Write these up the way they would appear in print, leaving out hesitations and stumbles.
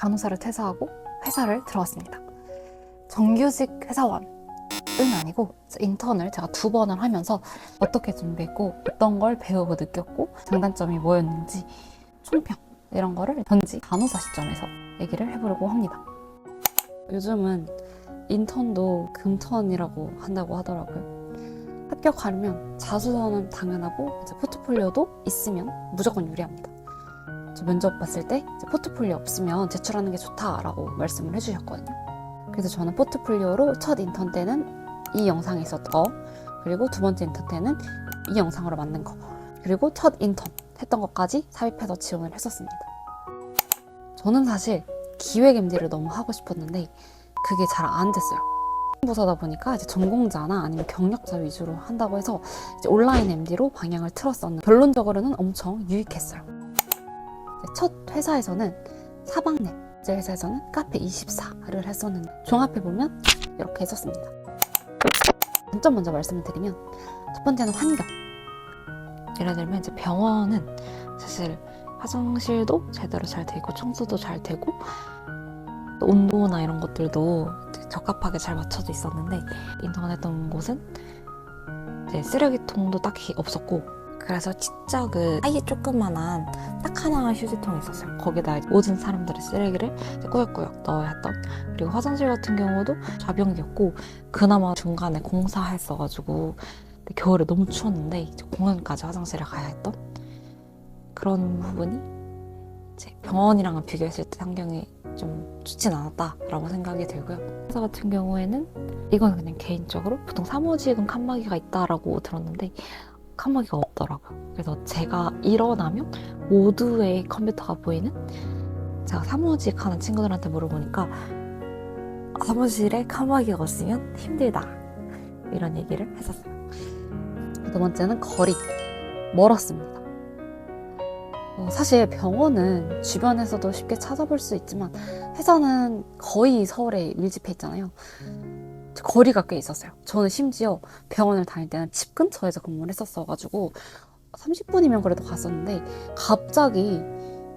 간호사를 퇴사하고 회사를 들어왔습니다. 정규직 회사원은 아니고 인턴을 제가 2번을 하면서 어떻게 준비했고 어떤 걸 배우고 느꼈고 장단점이 뭐였는지 총평 이런 거를 현지 간호사 시점에서 얘기를 해보려고 합니다. 요즘은 인턴도 금턴이라고 한다고 하더라고요. 합격하려면 자소서는 당연하고 이제 포트폴리오도 있으면 무조건 유리합니다. 저 면접 봤을 때 이제 포트폴리오 없으면 제출하는 게 좋다라고 말씀을 해주셨거든요. 그래서 저는 포트폴리오로 첫 인턴 때는 이 영상에 있었던 거, 그리고 2번째 인턴 때는 이 영상으로 만든 거, 그리고 첫 인턴 했던 것까지 삽입해서 지원을 했었습니다. 저는 사실 기획 MD를 너무 하고 싶었는데 그게 잘 안 됐어요. 부서다 보니까 이제 전공자나 아니면 경력자 위주로 한다고 해서 이제 온라인 MD로 방향을 틀었었는데 결론적으로는 엄청 유익했어요. 첫 회사에서는 사방넷, 제 회사에서는 카페24를 했었는데 종합해보면 이렇게 했었습니다. 단점 먼저 말씀을 드리면 첫 번째는 환경. 예를 들면 이제 병원은 사실 화장실도 제대로 잘 되고 청소도 잘 되고 또 온도나 이런 것들도 적합하게 잘 맞춰져 있었는데 인턴했던 곳은 이제 쓰레기통도 딱히 없었고 그래서 진짜 그 아예 조그만한 딱 하나 휴지통이 있었어요. 거기다 모든 사람들의 쓰레기를 꾸역꾸역 넣어야 했던. 그리고 화장실 같은 경우도 좌변기였고 그나마 중간에 공사했어가지고 겨울에 너무 추웠는데 이제 공원까지 화장실에 가야 했던 그런 부분이 이제 병원이랑은 비교했을 때 환경이 좀 좋진 않았다라고 생각이 들고요. 회사 같은 경우에는 이건 그냥 개인적으로 보통 사무직은 칸막이가 있다라고 들었는데 칸막이가 없더라고요. 그래서 제가 일어나면 모두의 컴퓨터가 보이는, 제가 사무직 하는 친구들한테 물어보니까 사무실에 칸막이가 없으면 힘들다 이런 얘기를 했었어요. 2번째는 거리. 멀었습니다. 사실 병원은 주변에서도 쉽게 찾아볼 수 있지만 회사는 거의 서울에 밀집해 있잖아요. 거리가 꽤 있었어요. 저는 심지어 병원을 다닐 때는 집 근처에서 근무를 했었어가지고 30분이면 그래도 갔었는데 갑자기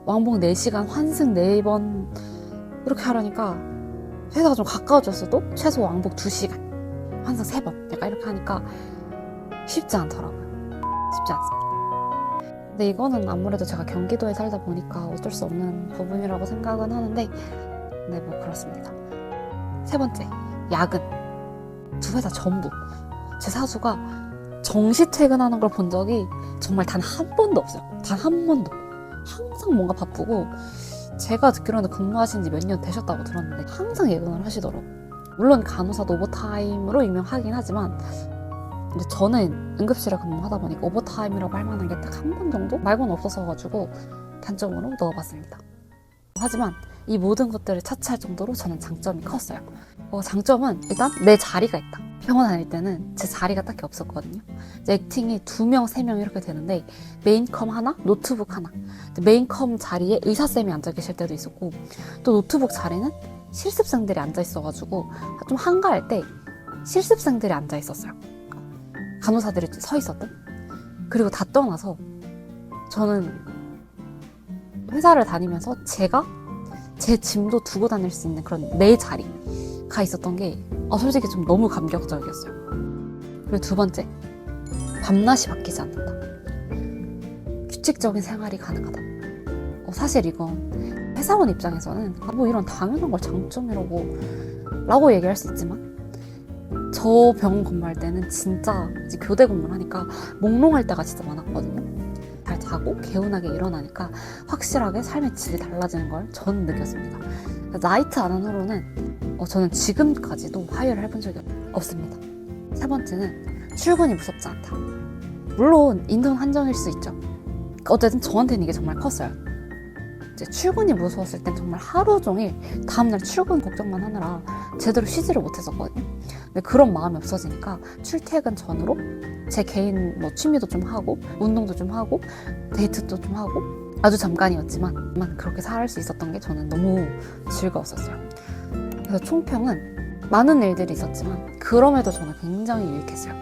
왕복 4시간 환승 4번 이렇게 하려니까 회사가 좀 가까워졌어도 최소 왕복 2시간 환승 3번 약간 이렇게 하니까 쉽지 않더라고요. 쉽지 않습니다. 근데 이거는 아무래도 제가 경기도에 살다 보니까 어쩔 수 없는 부분이라고 생각은 하는데 네, 뭐 그렇습니다. 3번째, 야근. 2회사 전부 제 사수가 정시 퇴근하는 걸 본 적이 정말 단 한 번도 없어요. 단 한 번도. 항상 뭔가 바쁘고 제가 듣기로는 근무하신 지 몇 년 되셨다고 들었는데 항상 야근을 하시더라고요. 물론 간호사도 오버타임으로 유명하긴 하지만 근데 저는 응급실에 근무하다 보니까 오버타임이라고 할 만한 게 딱 한 번 정도 말고는 없어서가지고 단점으로 넣어봤습니다. 하지만 이 모든 것들을 차치할 정도로 저는 장점이 컸어요. 장점은 일단 내 자리가 있다. 병원 다닐 때는 제 자리가 딱히 없었거든요. 액팅이 2명, 3명 이렇게 되는데 메인컴 하나, 노트북 하나. 메인컴 자리에 의사쌤이 앉아 계실 때도 있었고 또 노트북 자리는 실습생들이 앉아 있어가지고 좀 한가할 때 실습생들이 앉아 있었어요. 간호사들이 서 있었던. 그리고 다 떠나서 저는 회사를 다니면서 제가 제 짐도 두고 다닐 수 있는 그런 내 자리가 있었던 게 솔직히 좀 너무 감격적이었어요. 그리고 2번째, 밤낮이 바뀌지 않는다. 규칙적인 생활이 가능하다. 사실 이건 회사원 입장에서는 뭐 이런 당연한 걸 장점이라고 얘기할 수 있지만 저 병원 근무할 때는 진짜 이제 교대 근무를 하니까 몽롱할 때가 진짜 많았거든요. 잘 자고 개운하게 일어나니까 확실하게 삶의 질이 달라지는 걸 저는 느꼈습니다. 나이트 안 한 후로는 저는 지금까지도 하혈을 해본 적이 없습니다. 3번째는 출근이 무섭지 않다. 물론 인턴 한정일 수 있죠. 어쨌든 저한테는 이게 정말 컸어요. 이제 출근이 무서웠을 땐 정말 하루 종일 다음날 출근 걱정만 하느라 제대로 쉬지를 못했었거든요. 근데 그런 마음이 없어지니까 출퇴근 전으로 제 개인 취미도 좀 하고 운동도 좀 하고 데이트도 좀 하고 아주 잠깐이었지만 그렇게 살 수 있었던 게 저는 너무 즐거웠었어요. 그래서 총평은 많은 일들이 있었지만 그럼에도 저는 굉장히 유익했어요.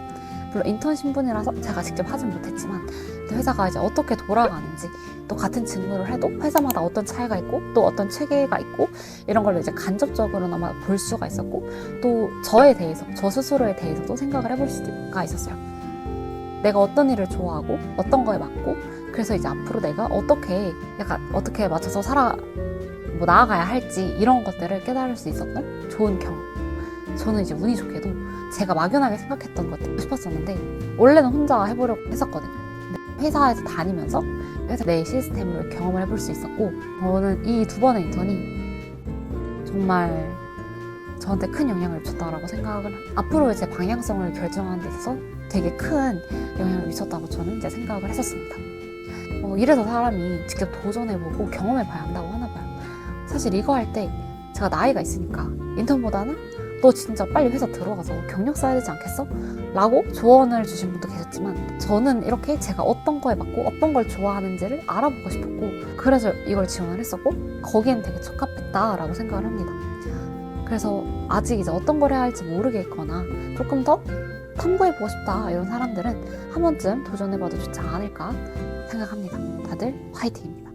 물론 인턴 신분이라서 제가 직접 하진 못했지만 회사가 이제 어떻게 돌아가는지, 또 같은 직무를 해도 회사마다 어떤 차이가 있고 또 어떤 체계가 있고 이런 걸 이제 간접적으로나마 볼 수가 있었고, 또 저에 대해서, 저 스스로에 대해서도 생각을 해볼 수가 있었어요. 내가 어떤 일을 좋아하고 어떤 거에 맞고, 그래서 이제 앞으로 내가 어떻게 맞춰서 나아가야 할지, 이런 것들을 깨달을 수 있었던 좋은 경험. 저는 이제 운이 좋게도 제가 막연하게 생각했던 것들 하고 싶었었는데, 원래는 혼자 해보려고 했었거든요. 근데 회사에서 다니면서 회사 내 시스템을 경험을 해볼 수 있었고, 저는 이 2번의 인턴이 정말 저한테 큰 영향을 미쳤다라고 생각을 앞으로의 제 방향성을 결정하는 데 있어서 되게 큰 영향을 미쳤다고 저는 이제 생각을 했었습니다. 이래서 사람이 직접 도전해보고 경험해봐야 한다고 하나 봐요. 사실 이거 할 때 제가 나이가 있으니까 인턴보다는 너 진짜 빨리 회사 들어가서 경력 쌓아야 되지 않겠어? 라고 조언을 주신 분도 계셨지만, 저는 이렇게 제가 어떤 거에 맞고 어떤 걸 좋아하는지를 알아보고 싶었고, 그래서 이걸 지원을 했었고, 거기엔 되게 적합했다라고 생각을 합니다. 그래서 아직 이제 어떤 걸 해야 할지 모르겠거나 조금 더 탐구해보고 싶다 이런 사람들은 한 번쯤 도전해봐도 좋지 않을까 생각합니다. 다들 화이팅입니다.